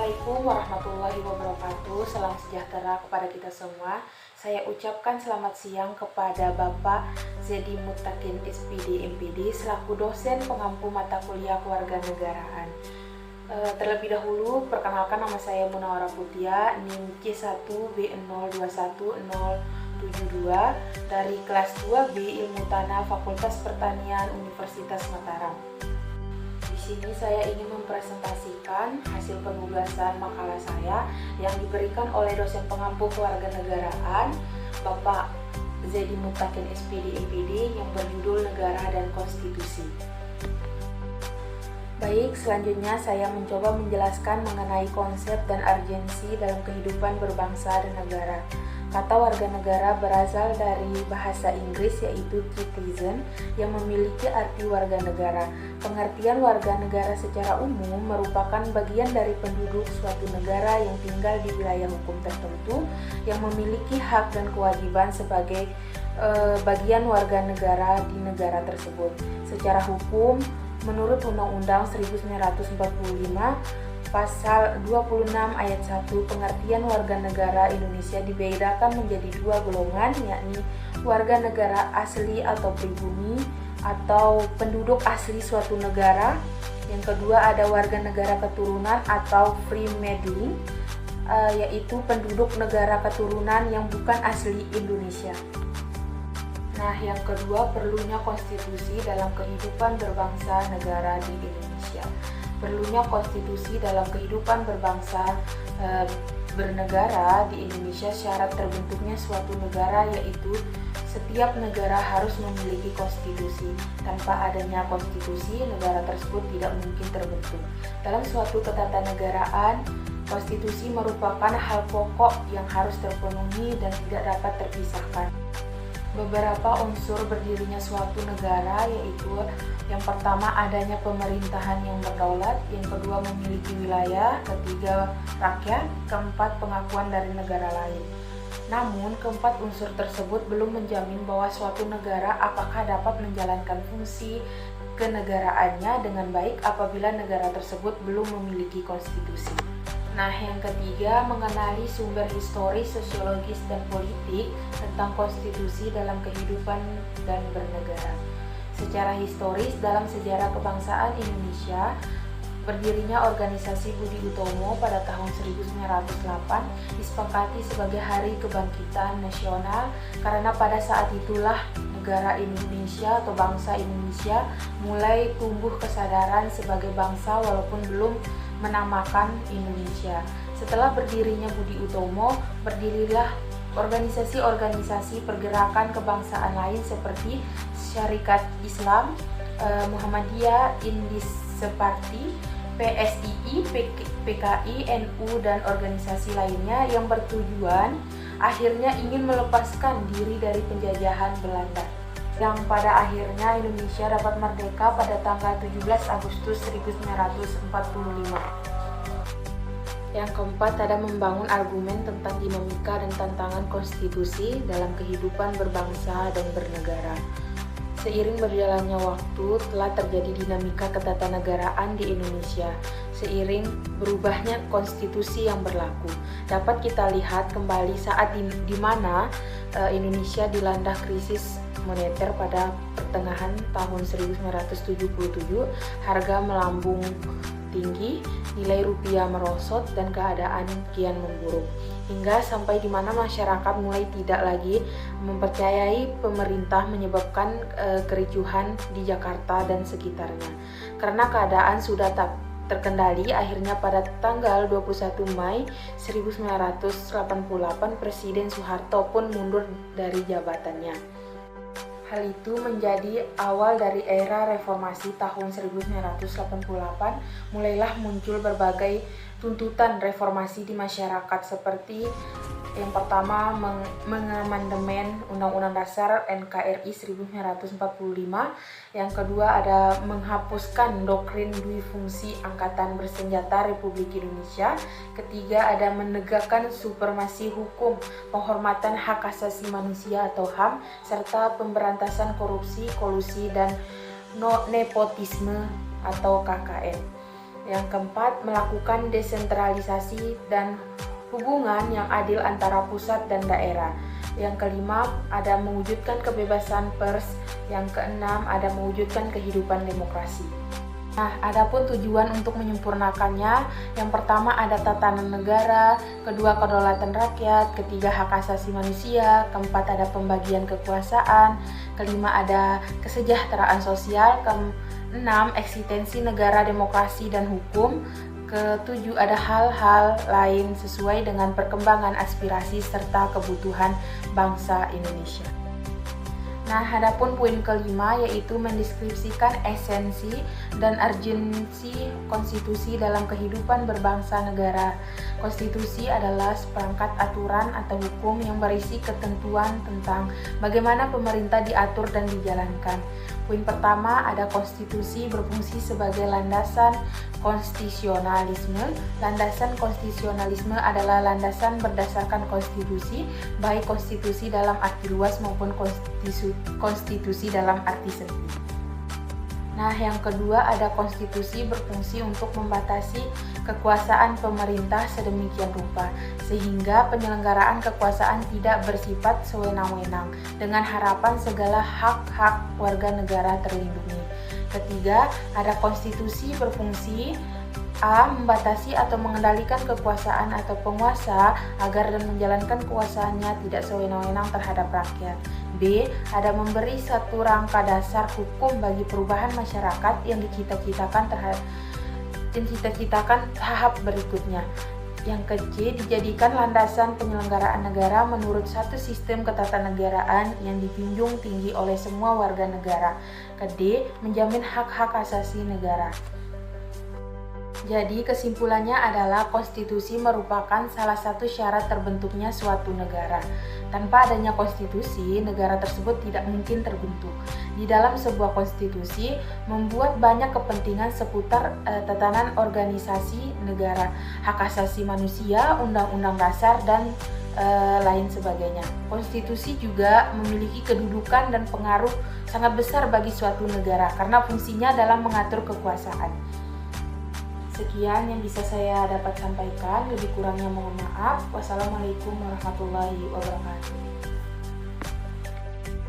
Assalamualaikum warahmatullahi wabarakatuh. Salam sejahtera kepada kita semua. Saya ucapkan selamat siang kepada Bapak Zedi Mutakin SPD MPD selaku dosen pengampu mata kuliah kewarganegaraan. Terlebih dahulu, perkenalkan nama saya Munawara Putia, NIM C1B021072 dari kelas 2B Ilmu Tanah Fakultas Pertanian Universitas Mataram. Di sini saya ingin mempresentasikan hasil penugasan makalah saya yang diberikan oleh dosen pengampu kewarganegaraan Bapak Zedi Mutakin SPD MPD yang berjudul Negara dan Konstitusi. Baik, selanjutnya saya mencoba menjelaskan mengenai konsep dan urgensi dalam kehidupan berbangsa dan negara. Kata warga negara berasal dari bahasa Inggris yaitu citizen yang memiliki arti warga negara. Pengertian warga negara secara umum merupakan bagian dari penduduk suatu negara yang tinggal di wilayah hukum tertentu yang memiliki hak dan kewajiban sebagai bagian warga negara di negara tersebut. Secara hukum, menurut Undang-Undang 1945 Pasal 26 ayat 1, pengertian warga negara Indonesia dibedakan menjadi dua golongan, yakni warga negara asli atau pribumi atau penduduk asli suatu negara. Yang kedua ada warga negara keturunan atau freemeddling, yaitu penduduk negara keturunan yang bukan asli Indonesia. Nah, yang kedua, perlunya konstitusi dalam kehidupan berbangsa negara di Indonesia. Perlunya konstitusi dalam kehidupan berbangsa bernegara di Indonesia. Syarat terbentuknya suatu negara yaitu setiap negara harus memiliki konstitusi. Tanpa adanya konstitusi, negara tersebut tidak mungkin terbentuk. Dalam suatu ketatanegaraan, konstitusi merupakan hal pokok yang harus terpenuhi dan tidak dapat terpisahkan. Beberapa unsur berdirinya suatu negara yaitu yang pertama adanya pemerintahan yang berdaulat, yang kedua memiliki wilayah, ketiga rakyat, keempat pengakuan dari negara lain. Namun keempat unsur tersebut belum menjamin bahwa suatu negara apakah dapat menjalankan fungsi kenegaraannya dengan baik apabila negara tersebut belum memiliki konstitusi. Nah, yang ketiga, mengenali sumber historis, sosiologis, dan politik tentang konstitusi dalam kehidupan dan bernegara. Secara historis, dalam sejarah kebangsaan Indonesia, berdirinya organisasi Budi Utomo pada tahun 1908 disepakati sebagai Hari Kebangkitan Nasional karena pada saat itulah negara Indonesia atau bangsa Indonesia mulai tumbuh kesadaran sebagai bangsa walaupun belum menamakan Indonesia. Setelah berdirinya Budi Utomo, berdirilah organisasi-organisasi pergerakan kebangsaan lain seperti Syarikat Islam, Muhammadiyah, Indis Separti, PSII, PKI, NU, dan organisasi lainnya yang bertujuan akhirnya ingin melepaskan diri dari penjajahan Belanda. Yang pada akhirnya Indonesia dapat merdeka pada tanggal 17 Agustus 1945. Yang keempat, ada membangun argumen tentang dinamika dan tantangan konstitusi dalam kehidupan berbangsa dan bernegara. Seiring berjalannya waktu, telah terjadi dinamika ketatanegaraan di Indonesia. Seiring berubahnya konstitusi yang berlaku, dapat kita lihat kembali saat di mana Indonesia dilanda krisis moneter pada pertengahan tahun 1977, harga melambung tinggi, nilai rupiah merosot, dan keadaan kian memburuk. Hingga sampai di mana masyarakat mulai tidak lagi mempercayai pemerintah, menyebabkan kericuhan di Jakarta dan sekitarnya. Karena keadaan sudah tak terkendali, akhirnya pada tanggal 21 Mei 1988 Presiden Soeharto pun mundur dari jabatannya. Hal itu menjadi awal dari era reformasi tahun 1988. Mulailah muncul berbagai tuntutan reformasi di masyarakat seperti yang pertama mengamandemen Undang-Undang Dasar NKRI 1945, yang kedua ada menghapuskan doktrin duifungsi Angkatan Bersenjata Republik Indonesia, ketiga ada menegakkan supremasi hukum, penghormatan hak asasi manusia atau HAM, serta pemberantasan korupsi, kolusi, dan nepotisme atau KKN. Yang keempat, melakukan desentralisasi dan hubungan yang adil antara pusat dan daerah. Yang kelima, ada mewujudkan kebebasan pers. Yang keenam, ada mewujudkan kehidupan demokrasi. Nah, adapun tujuan untuk menyempurnakannya, yang pertama ada tatanan negara, kedua kedaulatan rakyat, ketiga hak asasi manusia, keempat ada pembagian kekuasaan, kelima ada kesejahteraan sosial, keenam eksistensi negara, demokrasi dan hukum, ketujuh ada hal-hal lain sesuai dengan perkembangan aspirasi serta kebutuhan bangsa Indonesia. Nah, adapun poin kelima yaitu mendeskripsikan esensi dan urgensi konstitusi dalam kehidupan berbangsa negara. Konstitusi adalah seperangkat aturan atau hukum yang berisi ketentuan tentang bagaimana pemerintah diatur dan dijalankan. Poin pertama, ada konstitusi berfungsi sebagai landasan konstitusionalisme. Landasan konstitusionalisme adalah landasan berdasarkan konstitusi, baik konstitusi dalam arti luas maupun konstitusi dalam arti sempit. Nah, yang kedua ada konstitusi berfungsi untuk membatasi kekuasaan pemerintah sedemikian rupa sehingga penyelenggaraan kekuasaan tidak bersifat sewenang-wenang dengan harapan segala hak-hak warga negara terlindungi. Ketiga, ada konstitusi berfungsi A. Membatasi atau mengendalikan kekuasaan atau penguasa agar dan menjalankan kekuasaannya tidak sewenang-wenang terhadap rakyat. B. Ada memberi satu rangka dasar hukum bagi perubahan masyarakat yang dicita-citakan tahap berikutnya. Yang ke-C, dijadikan landasan penyelenggaraan negara menurut satu sistem ketatanegaraan yang dijunjung tinggi oleh semua warga negara. Ke-D, menjamin hak-hak asasi negara. Jadi kesimpulannya adalah konstitusi merupakan salah satu syarat terbentuknya suatu negara. Tanpa adanya konstitusi, negara tersebut tidak mungkin terbentuk. Di dalam sebuah konstitusi membuat banyak kepentingan seputar tatanan organisasi negara, hak asasi manusia, undang-undang dasar, dan lain sebagainya. Konstitusi juga memiliki kedudukan dan pengaruh sangat besar bagi suatu negara karena fungsinya dalam mengatur kekuasaan. Sekian yang bisa saya dapat sampaikan, lebih kurangnya mohon maaf. Wassalamualaikum warahmatullahi wabarakatuh.